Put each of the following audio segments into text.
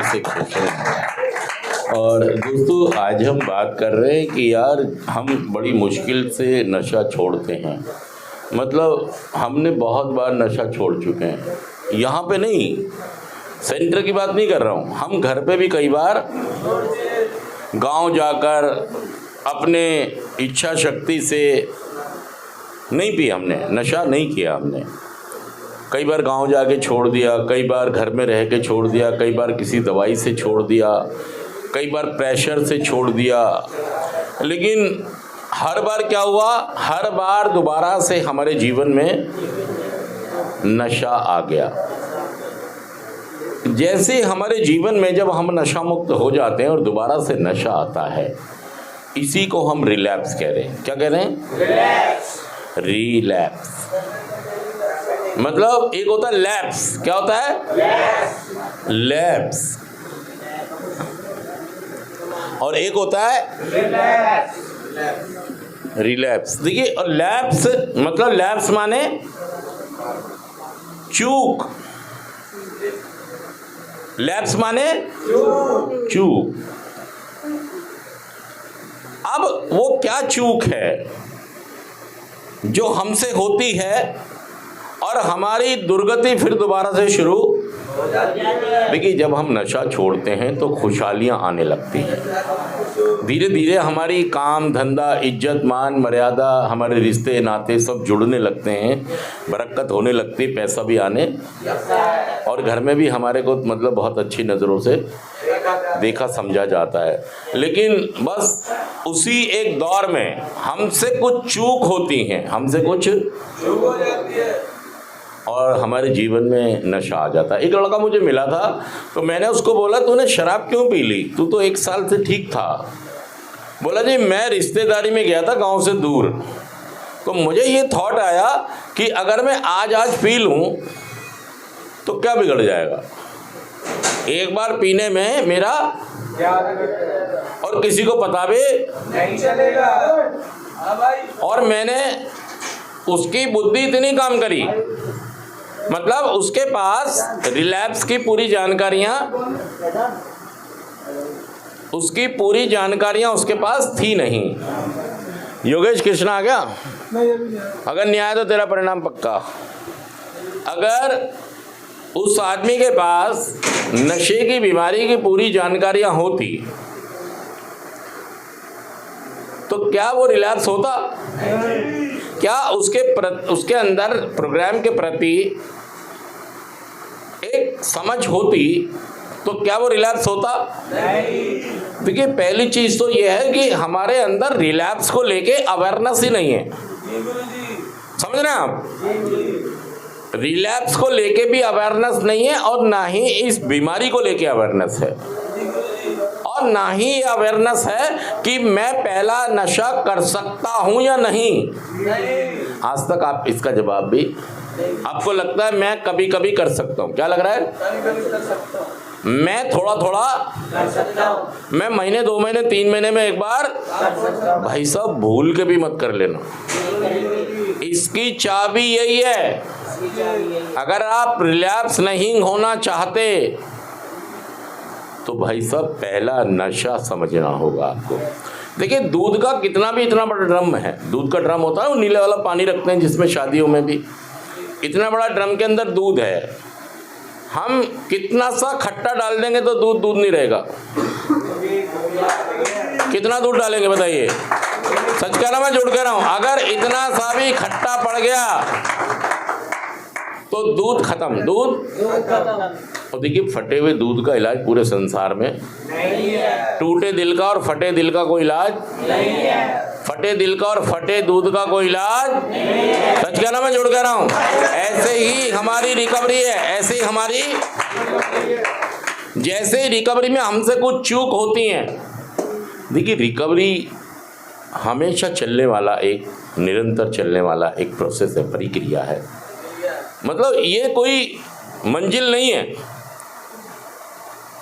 से खुश हैं। और दोस्तों आज हम बात कर रहे हैं कि यार हम बड़ी मुश्किल से नशा छोड़ते हैं। मतलब हमने बहुत बार नशा छोड़ चुके हैं, यहाँ पे नहीं, सेंटर की बात नहीं कर रहा हूँ, हम घर पे भी कई बार गांव जाकर अपने इच्छा शक्ति से नहीं पी, हमने नशा नहीं किया, हमने कई बार गांव जाके छोड़ दिया, कई बार घर में रह के छोड़ दिया, कई बार किसी दवाई से छोड़ दिया, कई बार प्रेशर से छोड़ दिया। लेकिन हर बार क्या हुआ, हर बार दोबारा से हमारे जीवन में नशा आ गया। जैसे हमारे जीवन में जब हम नशा मुक्त हो जाते हैं और दोबारा से नशा आता है, इसी को हम रिलैप्स कह रहे हैं। क्या कह रहे हैं? रिलैप्स। मतलब एक होता है लैप्स, क्या होता है? लैप्स। और एक होता है रिलैप्स। देखिए, और लैप्स मतलब लैप्स माने चूक, लैप्स माने चूक। अब वो क्या चूक है जो हमसे होती है और हमारी दुर्गति फिर दोबारा से शुरू? देखिए, जब हम नशा छोड़ते हैं तो खुशहालियाँ आने लगती हैं। धीरे धीरे हमारी काम धंधा, इज्जत मान मर्यादा, हमारे रिश्ते नाते सब जुड़ने लगते हैं, बरकत होने लगती है, पैसा भी आने, और घर में भी हमारे को मतलब बहुत अच्छी नज़रों से देखा समझा जाता है। लेकिन बस उसी एक दौर में हमसे कुछ चूक होती हैं, हमसे कुछ चूक हो जाती है और हमारे जीवन में नशा आ जाता है। एक लड़का मुझे मिला था तो मैंने उसको बोला, तूने शराब क्यों पी ली, तू तो 1 साल से ठीक था। बोला जी, मैं रिश्तेदारी में गया था गांव से दूर, तो मुझे ये थॉट आया कि अगर मैं आज पी लूं तो क्या बिगड़ जाएगा, एक बार पीने में मेरा और किसी को पता भी नहीं चलेगा। और मैंने उसकी बुद्धि इतनी काम करी, मतलब उसके पास रिलैप्स की पूरी जानकारियां, उसकी पूरी जानकारियां उसके पास थी नहीं। योगेश कृष्णा आ गया? अगर नहीं आया तो तेरा परिणाम पक्का। अगर उस आदमी के पास नशे की बीमारी की पूरी जानकारियां होती तो क्या वो रिलैप्स होता? क्या उसके अंदर प्रोग्राम के प्रति एक समझ होती तो क्या वो रिलैप्स होता? नहीं। देखिए, पहली चीज तो ये है कि हमारे अंदर रिलैप्स को लेके अवेयरनेस ही नहीं है। समझ रहे हैं आप? रिलैप्स को लेके भी अवेयरनेस नहीं है और ना ही इस बीमारी को लेके अवेयरनेस है, और ना ही अवेयरनेस है कि मैं पहला नशा कर सकता हूं या नहीं। आज तक आप इसका जवाब भी, आपको लगता है मैं कभी कभी कर सकता हूं, क्या लग रहा है? मैं थोड़ा थोड़ा कर सकता हूं, मैं महीने 2 महीने 3 महीने में एक बार। भाई साहब, भूल के भी मत कर लेना, इसकी चाबी यही है। अगर आप रिलैप्स नहीं होना चाहते तो भाई साहब पहला नशा समझना होगा आपको। देखिए, दूध का कितना भी इतना बड़ा ड्रम है, दूध का ड्रम होता है वो नीले वाला पानी रखते हैं जिसमें शादियों में भी, इतना बड़ा ड्रम के अंदर दूध है, हम कितना सा खट्टा डाल देंगे तो दूध नहीं रहेगा। कितना दूध डालेंगे बताइए? सच कह रहा, मैं झूठ कह रहा हूं? अगर इतना सा भी खट्टा पड़ गया तो दूध खत्म, दूध। और देखिए, फटे हुए दूध का इलाज पूरे संसार में नहीं है। टूटे दिल का और फटे दिल का कोई इलाज नहीं है। फटे दिल का और फटे दूध का कोई इलाज नहीं है। सच कहना, मैं झूठ कह रहा हूं? ऐसे ही हमारी रिकवरी है, ऐसे ही हमारी, जैसे रिकवरी में हमसे कुछ चूक होती हैं। देखिए, रिकवरी हमेशा चलने वाला, एक निरंतर चलने वाला एक प्रोसेस है, प्रक्रिया है। मतलब ये कोई मंजिल नहीं है,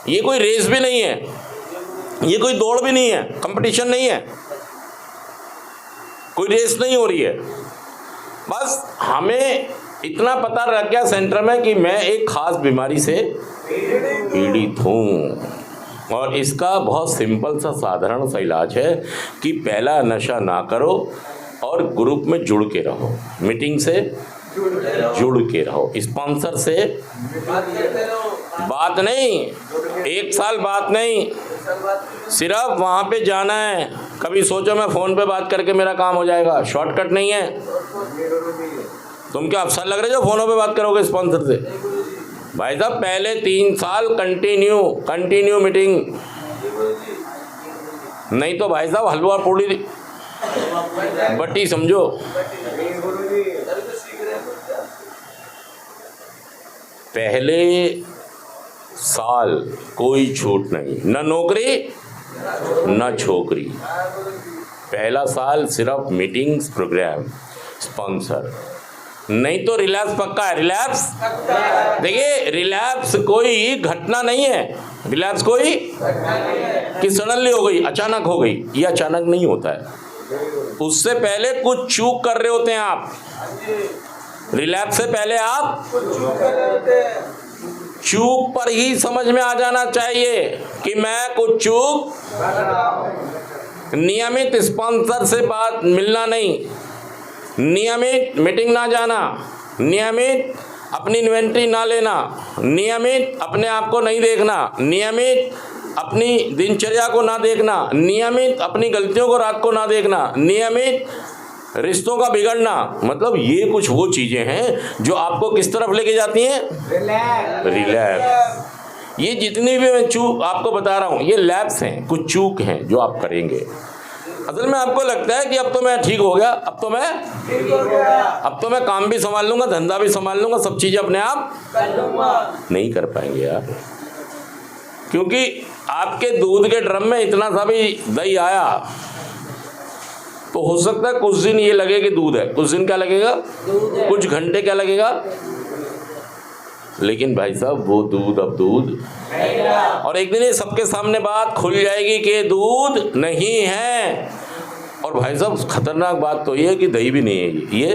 ये कोई रेस भी नहीं है, ये कोई दौड़ भी नहीं है, कंपटीशन नहीं है, कोई रेस नहीं हो रही है। बस हमें इतना पता लग गया सेंटर में कि मैं एक खास बीमारी से पीड़ित हूँ। और इसका बहुत सिंपल सा साधारण सा इलाज है कि पहला नशा ना करो और ग्रुप में जुड़ के रहो, मीटिंग से जुड़ के रहो, स्पॉन्सर से बात नहीं, 1 साल बात नहीं, सिर्फ वहाँ पे जाना है। कभी सोचो मैं फ़ोन पे बात करके मेरा काम हो जाएगा, शॉर्टकट नहीं है। तुम क्या अफसर लग रहे हो फ़ोनों पे बात करोगे स्पॉन्सर से? भाई साहब पहले 3 साल कंटिन्यू मीटिंग, नहीं तो भाई साहब हलवा पूड़ी बट्टी समझो। पहले साल कोई छूट नहीं, न नौकरी न छोकरी, पहला साल सिर्फ मीटिंग्स, प्रोग्राम, स्पॉन्सर, नहीं तो रिलैप्स पक्का है। रिलैप्स देखिए, रिलैप्स कोई घटना नहीं है, रिलैप्स कोई कि सडनली हो गई, अचानक हो गई, ये अचानक नहीं होता है। उससे पहले कुछ चूक कर रहे होते हैं आप। रिलैप्स से पहले आप चूक पर ही समझ में आ जाना चाहिए कि मैं कुछ चूक। नियमित स्पॉन्सर से बात मिलना नहीं, नियमित मीटिंग ना जाना, नियमित अपनी इन्वेंट्री ना लेना, नियमित अपने आप को नहीं देखना, नियमित अपनी दिनचर्या को ना देखना, नियमित अपनी गलतियों को रात को ना देखना, नियमित रिश्तों का बिगड़ना, मतलब ये कुछ वो चीजें हैं जो आपको किस तरफ लेके जाती हैं? रिलैप्स। ये जितनी भी मैं चूक आपको बता रहा हूँ ये लैप्स हैं, कुछ चूक हैं जो आप करेंगे। असल में आपको लगता है कि अब तो मैं ठीक हो गया, अब तो मैं काम भी संभाल लूंगा, धंधा भी संभाल लूंगा, सब चीजें अपने आप कर लूंगा। नहीं कर पाएंगे यार, क्योंकि आपके दूध के ड्रम में इतना सा भी दही आया तो हो सकता है कुछ दिन ये लगे कि दूध है, कुछ दिन क्या लगेगा, कुछ घंटे क्या लगेगा, लेकिन भाई साहब वो दूध अब दूध, और एक दिन ये सबके सामने बात खुल जाएगी कि दूध नहीं है। और भाई साहब खतरनाक बात तो ये है कि दही भी नहीं है, ये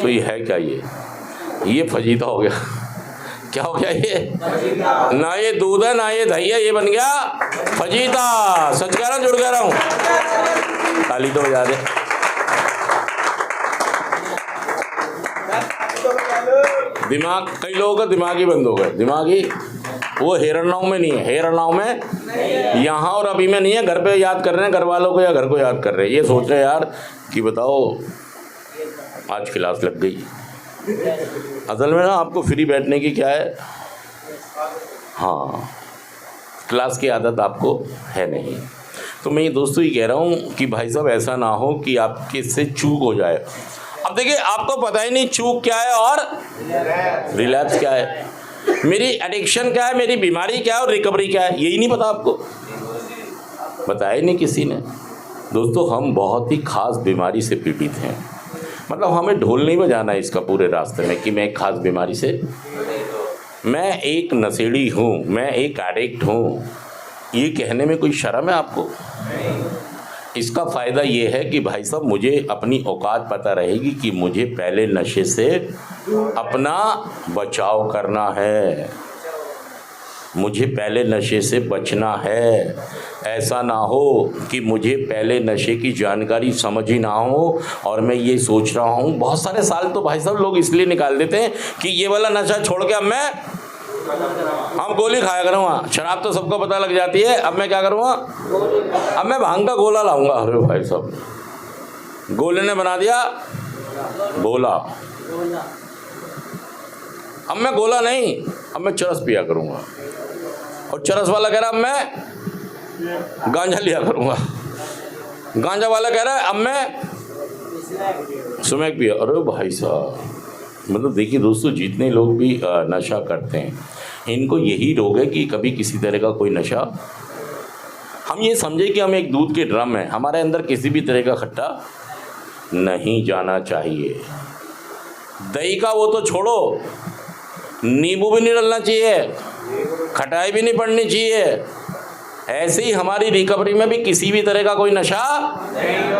तो ये है क्या, ये फजीता हो गया। क्या हो गया ये? ना ये दूध है ना ये दही है, ये बन गया फजीता। सच कह रहा, जुड़ कह रहा हूँ। ताली तो बजा दे। दिमाग, कई लोगों का दिमाग ही बंद हो गया, दिमागी वो हेरनाव में नहीं है, हेरनाव में यहाँ और अभी में नहीं है, घर पे याद कर रहे हैं घर वालों को या घर को याद कर रहे हैं। ये सोच रहे हैं यार कि बताओ आज क्लास लग गई। असल में ना आपको फ्री बैठने की क्या है, हाँ क्लास की आदत आपको है नहीं। तो मैं ये दोस्तों ही कह रहा हूँ कि भाई साहब ऐसा ना हो कि आपके से चूक हो जाए। अब देखिए आपको पता ही नहीं चूक क्या है और रिलैप्स क्या है, मेरी एडिक्शन क्या है, मेरी बीमारी क्या है और रिकवरी क्या है, यही नहीं पता आपको, बताया नहीं किसी ने। दोस्तों हम बहुत ही खास बीमारी से पीड़ित हैं, मतलब हमें ढोल नहीं बजाना है इसका पूरे रास्ते में कि मैं एक खास बीमारी से, मैं एक नशेड़ी हूँ, मैं एक एडिक्ट हूँ, ये कहने में कोई शर्म है आपको? इसका फ़ायदा ये है कि भाई साहब मुझे अपनी औकात पता रहेगी कि मुझे पहले नशे से अपना बचाव करना है, मुझे पहले नशे से बचना है। ऐसा ना हो कि मुझे पहले नशे की जानकारी समझ ही ना हो और मैं ये सोच रहा हूँ, बहुत सारे साल तो भाई साहब लोग इसलिए निकाल देते हैं कि ये वाला नशा छोड़ के अब मैं हम गोली खाया करूँगा, शराब तो सबको पता लग जाती है, अब मैं क्या करूँगा, अब मैं भांग का गोला लाऊंगा। अरे भाई साहब गोले ने बना दिया गोला, अब मैं गोला नहीं, अब मैं चरस पिया करूँगा, और चरस वाला कह रहा अब मैं गांजा लिया करूँगा, गांजा वाला कह रहा है अब मैं स्मैक पिया। अरे भाई साहब मतलब देखिए दोस्तों जितने लोग भी नशा करते हैं इनको यही रोग है कि कभी किसी तरह का कोई नशा, हम ये समझे कि हम एक दूध के ड्रम हैं, हमारे अंदर किसी भी तरह का खट्टा नहीं जाना चाहिए। दही का वो तो छोड़ो, नींबू भी नहीं डलना चाहिए, खटाई भी नहीं पड़नी चाहिए। ऐसे ही हमारी रिकवरी में भी किसी भी तरह का कोई नशा,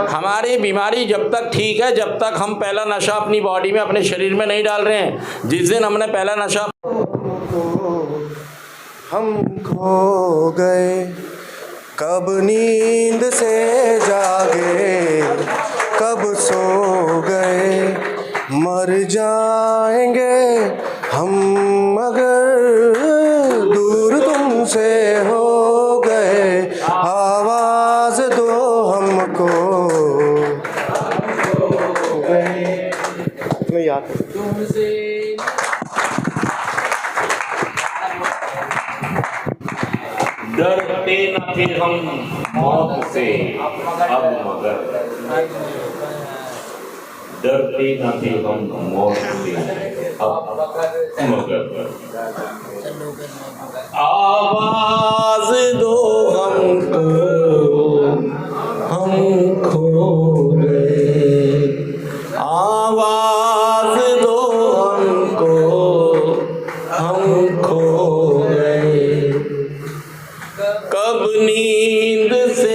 हमारी बीमारी जब तक ठीक है, जब तक हम पहला नशा अपनी बॉडी में अपने शरीर में नहीं डाल रहे हैं, जिस दिन हमने पहला नशा हम खो गए, कब नींद से जागे, कब सो गए, मर जाएंगे हम अगर दूर तुमसे हो गए, आवाज दो हमको। मैं याद डरते न थे हम मौत से अब मगर, डरते न थे हम मौत से अब मगर, आवाज दो हमको